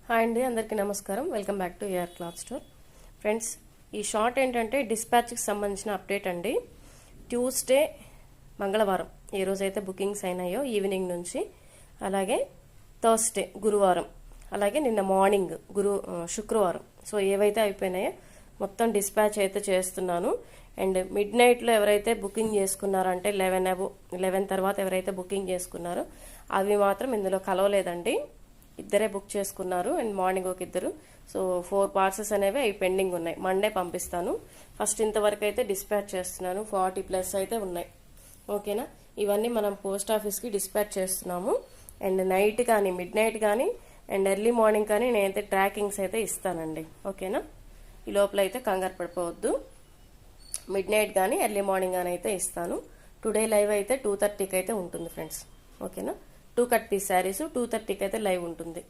Hi అండి, అందరికీ నమస్కారం. Welcome back to AR cloth store. Friends, ఈ షార్ట్ ఏంటంటే డిస్పాచ్కి సంబంధించిన అప్డేట్ అండి. ట్యూస్డే మంగళవారం ఏ రోజైతే బుకింగ్స్ అయినాయో ఈవినింగ్ నుంచి, అలాగే థర్స్డే గురువారం, అలాగే నిన్న మార్నింగ్ శుక్రవారం, సో ఏవైతే అయిపోయినాయో మొత్తం డిస్పాచ్ అయితే చేస్తున్నాను. అండ్ మిడ్ నైట్లో ఎవరైతే బుకింగ్ చేసుకున్నారంటే 11 తర్వాత ఎవరైతే బుకింగ్ చేసుకున్నారో అవి మాత్రం ఇందులో కలవలేదండి. ఇద్దరే బుక్ చేసుకున్నారు అండ్ మార్నింగ్ ఒక ఇద్దరు. సో 4 పార్సెస్ అనేవి అవి పెండింగ్ ఉన్నాయి. మండే పంపిస్తాను. ఫస్ట్ ఇంతవరకు అయితే డిస్పాచ్ చేస్తున్నాను. 40+ అయితే ఉన్నాయి. ఓకేనా, ఇవన్నీ మనం పోస్ట్ ఆఫీస్కి డిస్పాచ్ చేస్తున్నాము. అండ్ నైట్ కానీ మిడ్ నైట్ కానీ అండ్ ఎర్లీ మార్నింగ్ కానీ నేనైతే ట్రాకింగ్స్ అయితే ఇస్తానండి. ఓకేనా, ఈ లోపల అయితే కంగారు పడిపోవద్దు. మిడ్ నైట్ కానీ ఎర్లీ మార్నింగ్ కానీ అయితే ఇస్తాను. టుడే లైవ్ అయితే 2:30కి అయితే ఉంటుంది ఫ్రెండ్స్. ఓకేనా, 2 కట్ పీస్ శారీస్ 2:30కి అయితే లైవ్ ఉంటుంది.